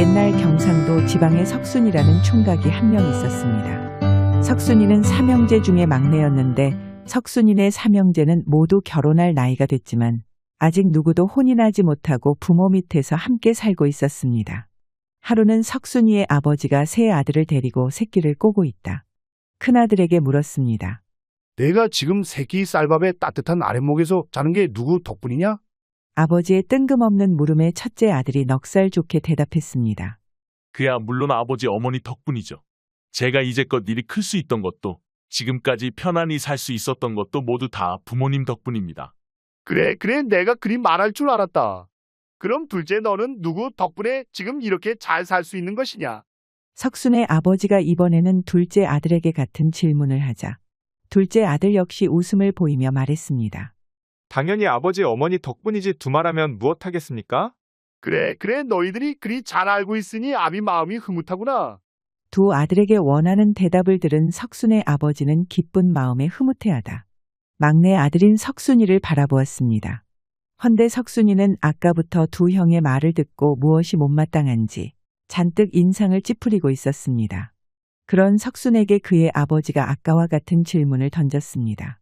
옛날 경상도 지방에 석순이라는 총각이 한 명 있었습니다. 석순이는 삼형제 중에 막내였는데 석순이네 삼형제는 모두 결혼할 나이가 됐지만 아직 누구도 혼이 나지 못하고 부모 밑에서 함께 살고 있었습니다. 하루는 석순이의 아버지가 세 아들을 데리고 새끼를 꼬고 있다. 큰아들에게 물었습니다. 내가 지금 새끼 쌀밥에 따뜻한 아랫목에서 자는 게 누구 덕분이냐? 아버지의 뜬금없는 물음에 첫째 아들이 넉살 좋게 대답했습니다. 그야 물론 아버지 어머니 덕분이죠. 제가 이제껏 일이 클 수 있던 것도 지금까지 편안히 살 수 있었던 것도 모두 다 부모님 덕분입니다. 그래 내가 그리 말할 줄 알았다. 그럼 둘째 너는 누구 덕분에 지금 이렇게 잘 살 수 있는 것이냐? 석순의 아버지가 이번에는 둘째 아들에게 같은 질문을 하자 둘째 아들 역시 웃음을 보이며 말했습니다. 당연히 아버지 어머니 덕분이지 두말하면 무엇하겠습니까? 그래 너희들이 그리 잘 알고 있으니 아비 마음이 흐뭇하구나. 두 아들에게 원하는 대답을 들은 석순의 아버지는 기쁜 마음에 흐뭇해하다. 막내 아들인 석순이를 바라보았습니다. 헌데 석순이는 아까부터 두 형의 말을 듣고 무엇이 못마땅한지 잔뜩 인상을 찌푸리고 있었습니다. 그런 석순에게 그의 아버지가 아까와 같은 질문을 던졌습니다.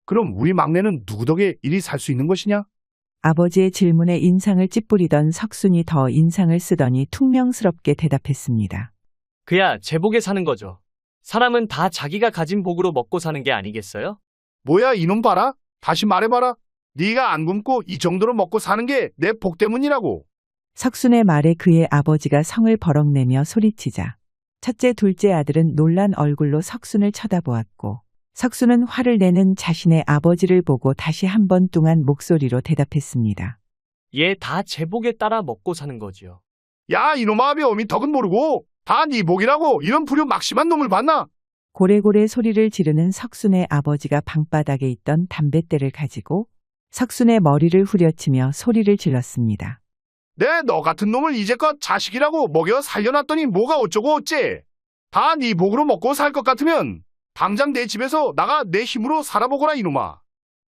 그럼 우리 막내는 누구 덕에 이리 살 수 있는 것이냐? 아버지의 질문에 인상을 찌푸리던 석순이 더 인상을 쓰더니 퉁명스럽게 대답했습니다. 그야 제복에 사는 거죠. 사람은 다 자기가 가진 복으로 먹고 사는 게 아니겠어요? 뭐야 이놈 봐라. 다시 말해봐라. 네가 안 굶고 이 정도로 먹고 사는 게 내 복 때문이라고. 석순의 말에 그의 아버지가 성을 버럭내며 소리치자 첫째 둘째 아들은 놀란 얼굴로 석순을 쳐다보았고 석순은 화를 내는 자신의 아버지를 보고 다시 한 번 뚱한 목소리로 대답했습니다. 얘 다 제복에 따라 먹고 사는 거지요. 야 이놈아 어미 덕은 모르고 다 네 복이라고 이런 불효막심한 놈을 봤나? 고래고래 소리를 지르는 석순의 아버지가 방바닥에 있던 담뱃대를 가지고 석순의 머리를 후려치며 소리를 질렀습니다. 내 너 같은 놈을 이제껏 자식이라고 먹여 살려놨더니 뭐가 어쩌고 어째. 다 네 복으로 먹고 살 것 같으면 당장 내 집에서 나가 내 힘으로 살아보거라 이놈아.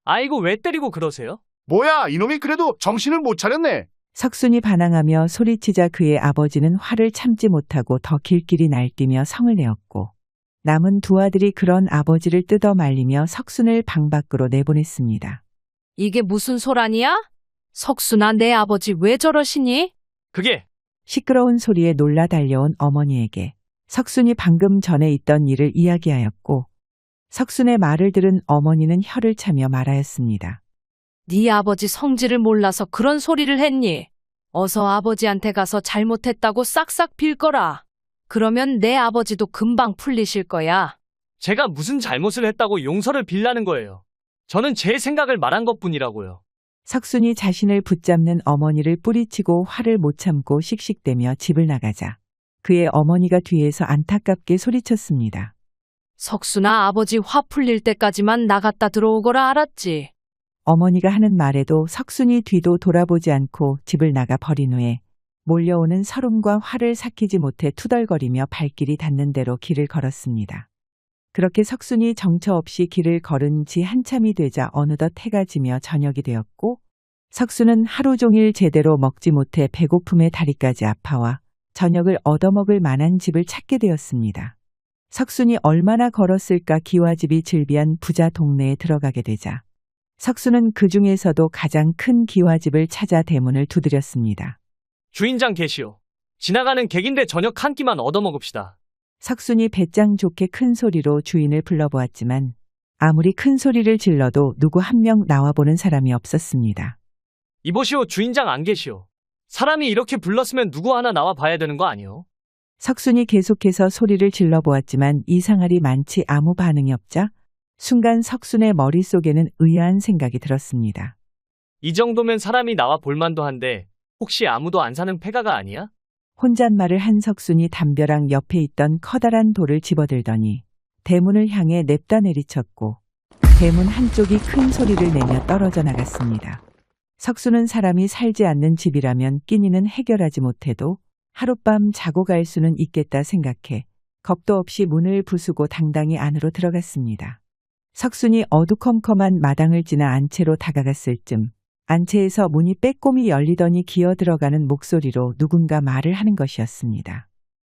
아이고 왜 때리고 그러세요? 뭐야 이놈이 그래도 정신을 못 차렸네. 석순이 반항하며 소리치자 그의 아버지는 화를 참지 못하고 더 길길이 날뛰며 성을 내었고 남은 두 아들이 그런 아버지를 뜯어 말리며 석순을 방 밖으로 내보냈습니다. 이게 무슨 소란이야? 석순아, 내 아버지 왜 저러시니? 그게 시끄러운 소리에 놀라 달려온 어머니에게 석순이 방금 전에 있던 일을 이야기하였고 석순의 말을 들은 어머니는 혀를 차며 말하였습니다. 네 아버지 성질을 몰라서 그런 소리를 했니? 어서 아버지한테 가서 잘못했다고 싹싹 빌거라. 그러면 내 아버지도 금방 풀리실 거야. 제가 무슨 잘못을 했다고 용서를 빌라는 거예요. 저는 제 생각을 말한 것뿐이라고요. 석순이 자신을 붙잡는 어머니를 뿌리치고 화를 못 참고 씩씩대며 집을 나가자 그의 어머니가 뒤에서 안타깝게 소리쳤습니다. 석순아, 아버지 화 풀릴 때까지만 나갔다 들어오거라, 알았지? 어머니가 하는 말에도 석순이 뒤도 돌아보지 않고 집을 나가 버린 후에 몰려오는 서름과 화를 삭히지 못해 투덜거리며 발길이 닿는 대로 길을 걸었습니다. 그렇게 석순이 정처 없이 길을 걸은 지 한참이 되자 어느덧 해가 지며 저녁이 되었고 석순은 하루 종일 제대로 먹지 못해 배고픔에 다리까지 아파와 저녁을 얻어먹을 만한 집을 찾게 되었습니다. 석순이 얼마나 걸었을까 기와집이 즐비한 부자 동네에 들어가게 되자 석순은 그 중에서도 가장 큰 기와집을 찾아 대문을 두드렸습니다. 주인장 계시오. 지나가는 객인데 저녁 한 끼만 얻어먹읍시다. 석순이 배짱 좋게 큰 소리로 주인을 불러보았지만 아무리 큰 소리를 질러도 누구 한 명 나와보는 사람이 없었습니다. 이보시오, 주인장 안 계시오. 사람이 이렇게 불렀으면 누구 하나 나와 봐야 되는 거 아니오? 석순이 계속해서 소리를 질러보았지만 이상하리 많지 아무 반응이 없자 순간 석순의 머릿속에는 의아한 생각이 들었습니다. 이 정도면 사람이 나와 볼만도 한데 혹시 아무도 안 사는 폐가가 아니야? 혼잣말을 한 석순이 담벼락 옆에 있던 커다란 돌을 집어들더니 대문을 향해 냅다 내리쳤고 대문 한쪽이 큰 소리를 내며 떨어져 나갔습니다. 석순은 사람이 살지 않는 집이라면 끼니는 해결하지 못해도 하룻밤 자고 갈 수는 있겠다 생각해 겁도 없이 문을 부수고 당당히 안으로 들어갔습니다. 석순이 어두컴컴한 마당을 지나 안채로 다가갔을 쯤 안채에서 문이 빼꼼히 열리더니 기어 들어가는 목소리로 누군가 말을 하는 것이었습니다.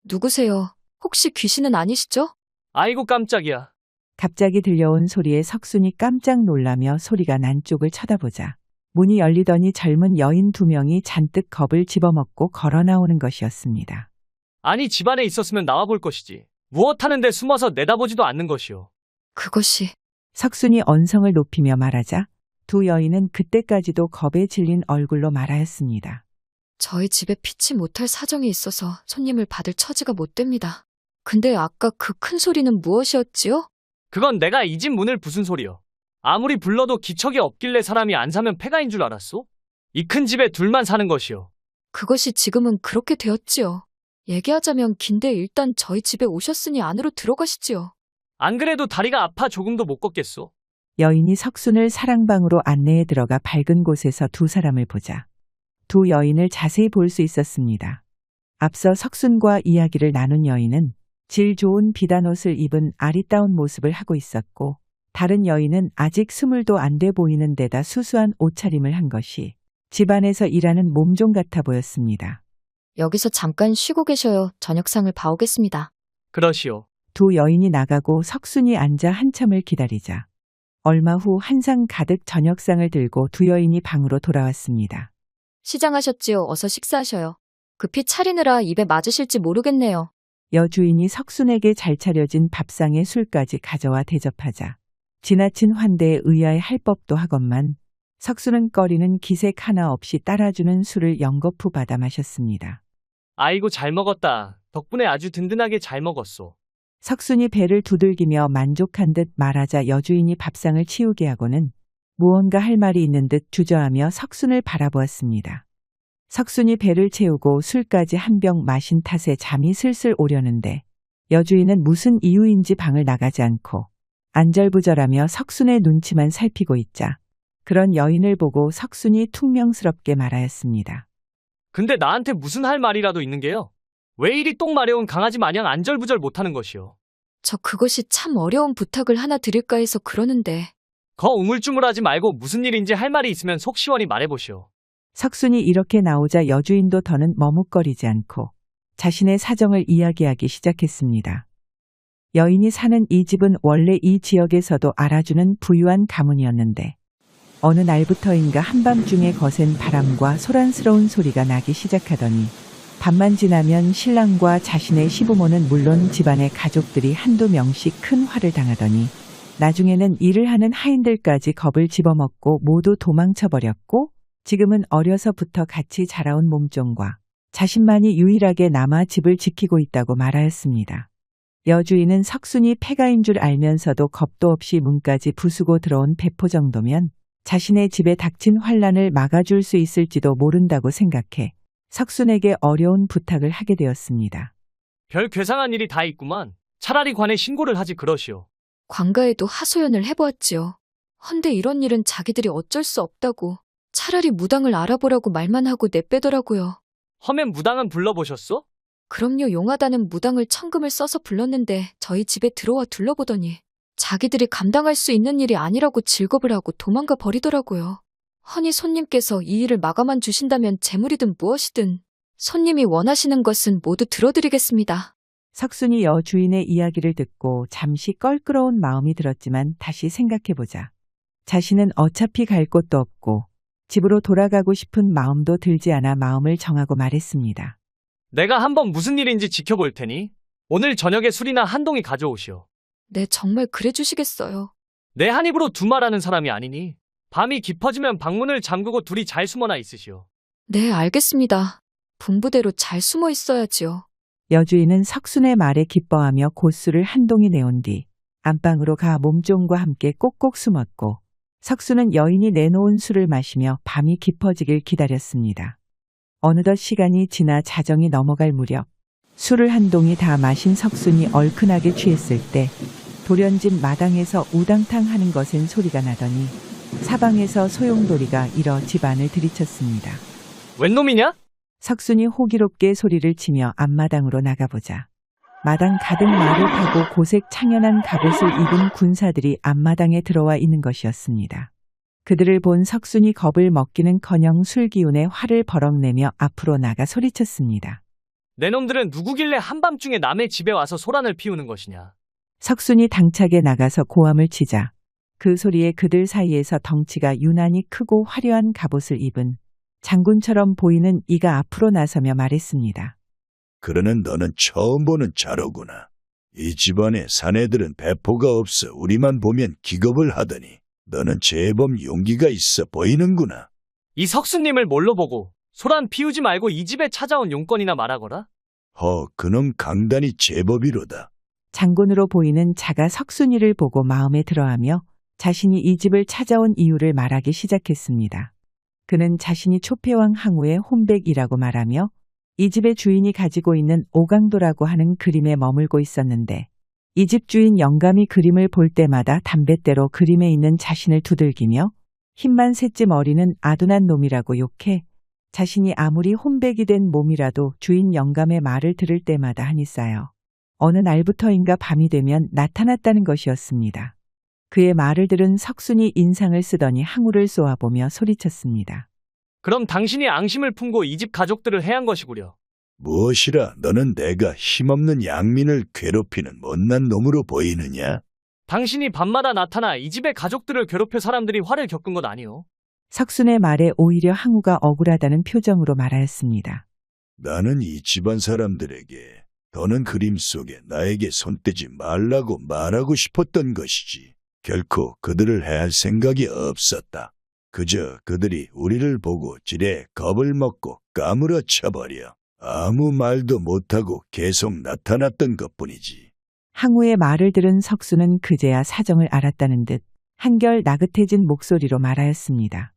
누구세요? 혹시 귀신은 아니시죠? 아이고 깜짝이야. 갑자기 들려온 소리에 석순이 깜짝 놀라며 소리가 난 쪽을 쳐다보자 문이 열리더니 젊은 여인 2명이 잔뜩 겁을 집어먹고 걸어 나오는 것이었습니다. 아니 집안에 있었으면 나와볼 것이지. 무엇하는데 숨어서 내다보지도 않는 것이오. 그것이 석순이 언성을 높이며 말하자 두 여인은 그때까지도 겁에 질린 얼굴로 말하였습니다. 저희 집에 피치 못할 사정이 있어서 손님을 받을 처지가 못 됩니다. 근데 아까 그 큰 소리는 무엇이었지요? 그건 내가 이 집 문을 부순 소리요. 아무리 불러도 기척이 없길래 사람이 안 사면 폐가인 줄 알았소? 이 큰 집에 둘만 사는 것이요. 그것이 지금은 그렇게 되었지요. 얘기하자면 긴데 일단 저희 집에 오셨으니 안으로 들어가시지요. 안 그래도 다리가 아파 조금도 못 걷겠소. 여인이 석순을 사랑방으로 안내해 들어가 밝은 곳에서 두 사람을 보자 두 여인을 자세히 볼 수 있었습니다. 앞서 석순과 이야기를 나눈 여인은 질 좋은 비단 옷을 입은 아리따운 모습을 하고 있었고 다른 여인은 아직 스물도 안 돼 보이는 데다 수수한 옷차림을 한 것이 집안에서 일하는 몸종 같아 보였습니다. 여기서 잠깐 쉬고 계셔요. 저녁상을 봐오겠습니다. 그러시오. 두 여인이 나가고 석순이 앉아 한참을 기다리자 얼마 후 한 상 가득 저녁상을 들고 두 여인이 방으로 돌아왔습니다. 시장하셨지요. 어서 식사하셔요. 급히 차리느라 입에 맞으실지 모르겠네요. 여주인이 석순에게 잘 차려진 밥상에 술까지 가져와 대접하자 지나친 환대에 의아해 할 법도 하건만 석순은 꺼리는 기색 하나 없이 따라주는 술을 연거푸 받아 마셨습니다. 아이고 잘 먹었다. 덕분에 아주 든든하게 잘 먹었소. 석순이 배를 두들기며 만족한 듯 말하자 여주인이 밥상을 치우게 하고는 무언가 할 말이 있는 듯 주저하며 석순을 바라보았습니다. 석순이 배를 채우고 술까지 한 병 마신 탓에 잠이 슬슬 오려는데 여주인은 무슨 이유인지 방을 나가지 않고 안절부절하며 석순의 눈치만 살피고 있자 그런 여인을 보고 석순이 퉁명스럽게 말하였습니다. 근데 나한테 무슨 할 말이라도 있는 게요? 왜 이리 똥 마려운 강아지 마냥 안절부절 못하는 것이오? 저 그것이 참 어려운 부탁을 하나 드릴까 해서 그러는데 거 우물쭈물하지 말고 무슨 일인지 할 말이 있으면 속 시원히 말해보시오. 석순이 이렇게 나오자 여주인도 더는 머뭇거리지 않고 자신의 사정을 이야기하기 시작했습니다. 여인이 사는 이 집은 원래 이 지역에서도 알아주는 부유한 가문이었는데 어느 날부터인가 한밤중에 거센 바람과 소란스러운 소리가 나기 시작하더니 밤만 지나면 신랑과 자신의 시부모는 물론 집안의 가족들이 한두 명씩 큰 화를 당하더니 나중에는 일을 하는 하인들까지 겁을 집어먹고 모두 도망쳐버렸고 지금은 어려서부터 같이 자라온 몸종과 자신만이 유일하게 남아 집을 지키고 있다고 말하였습니다. 여주인은 석순이 폐가인 줄 알면서도 겁도 없이 문까지 부수고 들어온 배포 정도면 자신의 집에 닥친 환란을 막아줄 수 있을지도 모른다고 생각해 석순에게 어려운 부탁을 하게 되었습니다. 별 괴상한 일이 다 있구만. 차라리 관에 신고를 하지 그러시오. 관가에도 하소연을 해보았지요. 헌데 이런 일은 자기들이 어쩔 수 없다고 차라리 무당을 알아보라고 말만 하고 내빼더라고요. 험엔 무당은 불러보셨소? 그럼요. 용하다는 무당을 천금을 써서 불렀는데 저희 집에 들어와 둘러보더니 자기들이 감당할 수 있는 일이 아니라고 질겁을 하고 도망가 버리더라고요. 허니 손님께서 이 일을 마감한 주신다면 재물이든 무엇이든 손님이 원하시는 것은 모두 들어드리겠습니다. 석순이 여주인의 이야기를 듣고 잠시 껄끄러운 마음이 들었지만 다시 생각해보자. 자신은 어차피 갈 곳도 없고 집으로 돌아가고 싶은 마음도 들지 않아 마음을 정하고 말했습니다. 내가 한번 무슨 일인지 지켜볼 테니 오늘 저녁에 술이나 한 동이 가져오시오. 네, 정말 그래 주시겠어요. 내 한 입으로 두 말하는 사람이 아니니 밤이 깊어지면 방문을 잠그고 둘이 잘 숨어나 있으시오. 네, 알겠습니다. 분부대로 잘 숨어 있어야지요. 여주인은 석순의 말에 기뻐하며 고수를 한 동이 내온 뒤 안방으로 가 몸종과 함께 꼭꼭 숨었고 석순은 여인이 내놓은 술을 마시며 밤이 깊어지길 기다렸습니다. 어느덧 시간이 지나 자정이 넘어갈 무렵 술을 한 동이 다 마신 석순이 얼큰하게 취했을 때 돌연집 마당에서 우당탕 하는 것엔 소리가 나더니 사방에서 소용돌이가 일어 집안을 들이쳤습니다. 웬 놈이냐? 석순이 호기롭게 소리를 치며 앞마당으로 나가보자 마당 가득 말을 타고 고색 창연한 갑옷을 입은 군사들이 앞마당에 들어와 있는 것이었습니다. 그들을 본 석순이 겁을 먹기는커녕 술기운에 화를 버럭내며 앞으로 나가 소리쳤습니다. 내 놈들은 누구길래 한밤중에 남의 집에 와서 소란을 피우는 것이냐. 석순이 당차게 나가서 고함을 치자 그 소리에 그들 사이에서 덩치가 유난히 크고 화려한 갑옷을 입은 장군처럼 보이는 이가 앞으로 나서며 말했습니다. 그러는 너는 처음 보는 자로구나. 이 집안에 사내들은 배포가 없어 우리만 보면 기겁을 하더니 너는 제법 용기가 있어 보이는구나. 이 석수님을 뭘로 보고 소란 피우지 말고 이 집에 찾아온 용건이나 말하거라. 그놈 강단이 제법이로다. 장군으로 보이는 자가 석순이를 보고 마음에 들어하며 자신이 이 집을 찾아온 이유를 말하기 시작했습니다. 그는 자신이 초패왕 항우의 혼백이라고 말하며 이 집의 주인이 가지고 있는 오강도라고 하는 그림에 머물고 있었는데 이 집 주인 영감이 그림을 볼 때마다 담뱃대로 그림에 있는 자신을 두들기며 힘만 셋쯤 어리는 아둔한 놈이라고 욕해 자신이 아무리 혼백이 된 몸이라도 주인 영감의 말을 들을 때마다 한이 쌓여 어느 날부터인가 밤이 되면 나타났다는 것이었습니다. 그의 말을 들은 석순이 인상을 쓰더니 항우를 쏘아보며 소리쳤습니다. 그럼 당신이 앙심을 품고 이 집 가족들을 해한 것이구려. 무엇이라 너는 내가 힘없는 양민을 괴롭히는 못난 놈으로 보이느냐? 당신이 밤마다 나타나 이 집의 가족들을 괴롭혀 사람들이 화를 겪은 것 아니오. 석순의 말에 오히려 항우가 억울하다는 표정으로 말하였습니다. 나는 이 집안 사람들에게 더는 그림 속에 나에게 손대지 말라고 말하고 싶었던 것이지. 결코 그들을 해할 생각이 없었다. 그저 그들이 우리를 보고 지레 겁을 먹고 까무러 쳐버려 아무 말도 못하고 계속 나타났던 것뿐이지. 항우의 말을 들은 석순은 그제야 사정을 알았다는 듯 한결 나긋해진 목소리로 말하였습니다.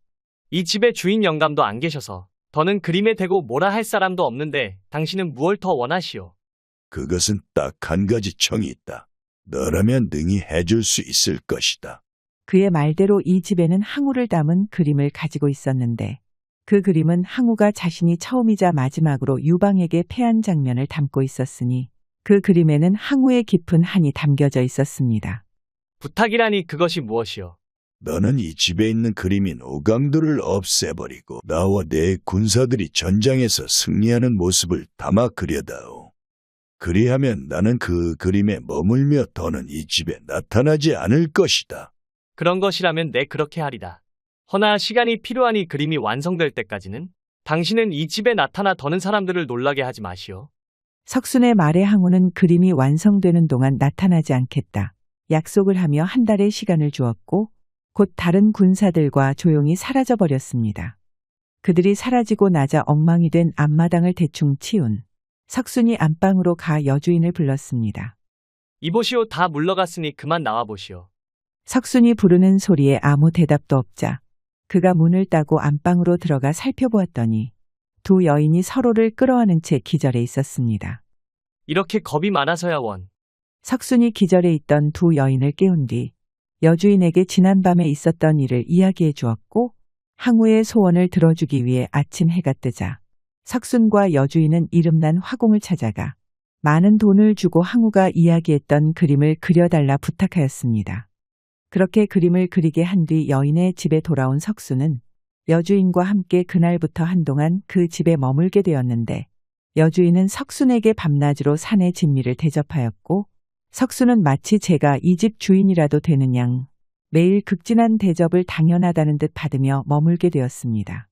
이 집의 주인 영감도 안 계셔서 더는 그림에 대고 뭐라 할 사람도 없는데 당신은 무얼 더 원하시오? 그것은 딱 한 가지 청이 있다. 너라면 능히 해줄 수 있을 것이다. 그의 말대로 이 집에는 항우를 담은 그림을 가지고 있었는데 그 그림은 항우가 자신이 처음이자 마지막으로 유방에게 패한 장면을 담고 있었으니 그 그림에는 항우의 깊은 한이 담겨져 있었습니다. 부탁이라니 그것이 무엇이오? 너는 이 집에 있는 그림인 오강도를 없애버리고 나와 내 군사들이 전장에서 승리하는 모습을 담아 그려다오. 그리하면 나는 그 그림에 머물며 더는 이 집에 나타나지 않을 것이다. 그런 것이라면 내 그렇게 하리다. 허나 시간이 필요하니 그림이 완성될 때까지는 당신은 이 집에 나타나 더는 사람들을 놀라게 하지 마시오. 석순의 말에 항우는 그림이 완성되는 동안 나타나지 않겠다. 약속을 하며 한 달의 시간을 주었고 곧 다른 군사들과 조용히 사라져버렸습니다. 그들이 사라지고 나자 엉망이 된 앞마당을 대충 치운 석순이 안방으로 가 여주인을 불렀습니다. 이보시오, 다 물러갔으니 그만 나와보시오. 석순이 부르는 소리에 아무 대답도 없자 그가 문을 따고 안방으로 들어가 살펴보았더니 두 여인이 서로를 끌어안은 채 기절해 있었습니다. 이렇게 겁이 많아서야 원. 석순이 기절해 있던 두 여인을 깨운 뒤 여주인에게 지난밤에 있었던 일을 이야기해 주었고 항우의 소원을 들어주기 위해 아침 해가 뜨자 석순과 여주인은 이름난 화공을 찾아가 많은 돈을 주고 항우가 이야기했던 그림을 그려달라 부탁하였습니다. 그렇게 그림을 그리게 한 뒤 여인의 집에 돌아온 석순은 여주인과 함께 그날부터 한동안 그 집에 머물게 되었는데 여주인은 석순에게 밤낮으로 사내 진미를 대접하였고 석순은 마치 제가 이 집 주인이라도 되는 양 매일 극진한 대접을 당연하다는 듯 받으며 머물게 되었습니다.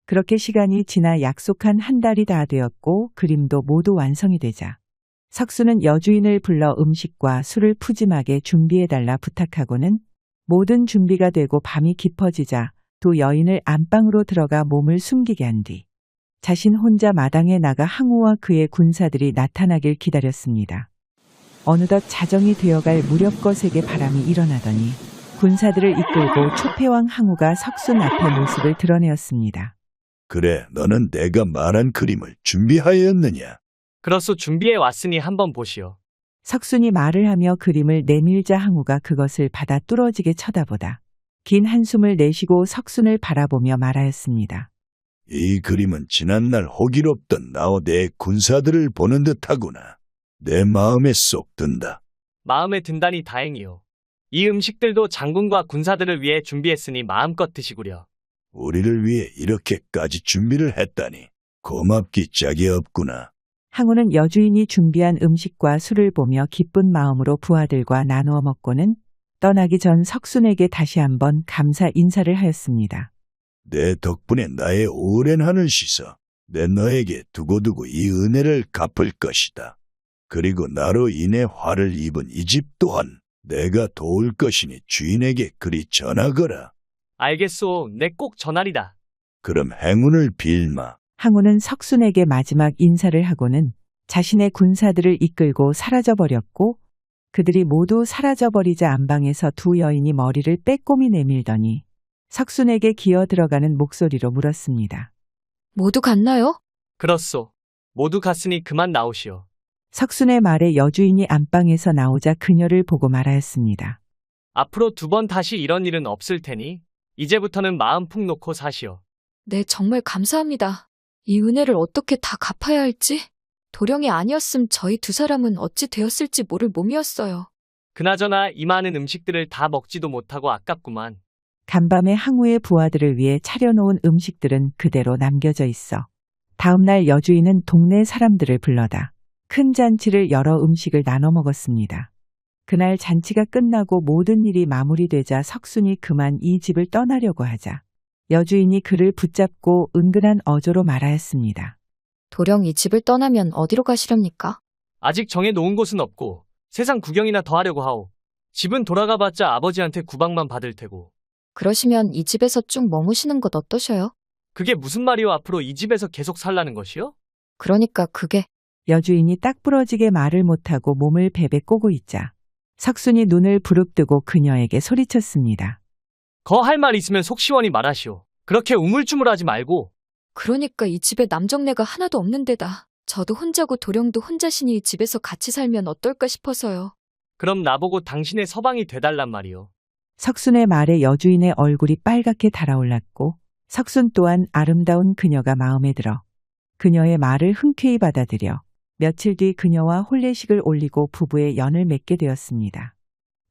그렇게 시간이 지나 약속한 한 달이 다 되었고 그림도 모두 완성이 되자 석순은 여주인을 불러 음식과 술을 푸짐하게 준비해달라 부탁하고는 모든 준비가 되고 밤이 깊어지자 두 여인을 안방으로 들어가 몸을 숨기게 한 뒤 자신 혼자 마당에 나가 항우와 그의 군사들이 나타나길 기다렸습니다. 어느덧 자정이 되어갈 무렵 거세게 바람이 일어나더니 군사들을 이끌고 초패왕 항우가 석순 앞에 모습을 드러내었습니다. 그래, 너는 내가 말한 그림을 준비하였느냐? 그렇소, 준비해 왔으니 한번 보시오. 석순이 말을 하며 그림을 내밀자 항우가 그것을 받아 뚫어지게 쳐다보다 긴 한숨을 내쉬고 석순을 바라보며 말하였습니다. 이 그림은 지난날 호기롭던 나와 내 군사들을 보는 듯하구나. 내 마음에 쏙 든다. 마음에 든다니 다행이오. 이 음식들도 장군과 군사들을 위해 준비했으니 마음껏 드시구려. 우리를 위해 이렇게까지 준비를 했다니 고맙기 짝이 없구나. 항우는 여주인이 준비한 음식과 술을 보며 기쁜 마음으로 부하들과 나누어 먹고는 떠나기 전 석순에게 다시 한번 감사 인사를 하였습니다. 내 덕분에 나의 오랜 한을 씻어 내 너에게 두고두고 이 은혜를 갚을 것이다. 그리고 나로 인해 화를 입은 이 집 또한 내가 도울 것이니 주인에게 그리 전하거라. 알겠소. 내 꼭 전하리다. 그럼 행운을 빌마. 항우는 석순에게 마지막 인사를 하고는 자신의 군사들을 이끌고 사라져버렸고 그들이 모두 사라져버리자 안방에서 두 여인이 머리를 빼꼼히 내밀더니 석순에게 기어 들어가는 목소리로 물었습니다. 모두 갔나요? 그렇소. 모두 갔으니 그만 나오시오. 석순의 말에 여주인이 안방에서 나오자 그녀를 보고 말하였습니다. 앞으로 2번 다시 이런 일은 없을 테니 이제부터는 마음 푹 놓고 사시오. 네, 정말 감사합니다. 이 은혜를 어떻게 다 갚아야 할지? 도령이 아니었음 저희 두 사람은 어찌 되었을지 모를 몸이었어요. 그나저나 이 많은 음식들을 다 먹지도 못하고 아깝구만. 간밤에 항우의 부하들을 위해 차려놓은 음식들은 그대로 남겨져 있어 다음날 여주인은 동네 사람들을 불러다 큰 잔치를 열어 음식을 나눠 먹었습니다. 그날 잔치가 끝나고 모든 일이 마무리되자 석순이 그만 이 집을 떠나려고 하자 여주인이 그를 붙잡고 은근한 어조로 말하였습니다. 도령 이 집을 떠나면 어디로 가시렵니까? 아직 정해놓은 곳은 없고 세상 구경이나 더 하려고 하오. 집은 돌아가봤자 아버지한테 구박만 받을 테고. 그러시면 이 집에서 쭉 머무시는 것 어떠셔요? 그게 무슨 말이오? 앞으로 이 집에서 계속 살라는 것이요? 그러니까 그게 여주인이 딱 부러지게 말을 못하고 몸을 베베 꼬고 있자 석순이 눈을 부릅뜨고 그녀에게 소리쳤습니다. 거 할 말 있으면 속 시원히 말하시오. 그렇게 우물쭈물하지 말고. 그러니까 이 집에 남정네가 하나도 없는 데다 저도 혼자고 도령도 혼자시니 이 집에서 같이 살면 어떨까 싶어서요. 그럼 나보고 당신의 서방이 되달란 말이오. 석순의 말에 여주인의 얼굴이 빨갛게 달아올랐고 석순 또한 아름다운 그녀가 마음에 들어 그녀의 말을 흔쾌히 받아들여 며칠 뒤 그녀와 혼례식을 올리고 부부의 연을 맺게 되었습니다.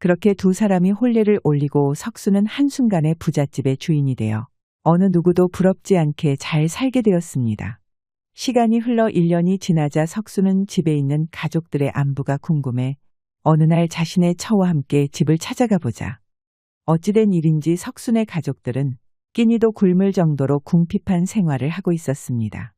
그렇게 두 사람이 혼례를 올리고 석순은 한순간에 부잣집의 주인이 되어 어느 누구도 부럽지 않게 잘 살게 되었습니다. 시간이 흘러 1년이 지나자 석순은 집에 있는 가족들의 안부가 궁금해 어느 날 자신의 처와 함께 집을 찾아가 보자 어찌된 일인지 석순의 가족들은 끼니도 굶을 정도로 궁핍한 생활을 하고 있었습니다.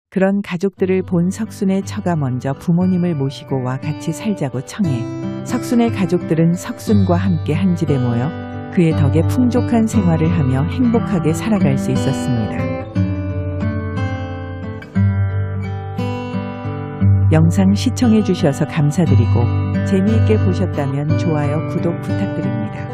그런 가족들을 본 석순의 처가 먼저 부모님을 모시고 와 같이 살자고 청해 석순의 가족들은 석순과 함께 한 집에 모여 그의 덕에 풍족한 생활을 하며 행복하게 살아갈 수 있었습니다. 영상 시청해 주셔서 감사드리고 재미있게 보셨다면 좋아요, 구독 부탁드립니다.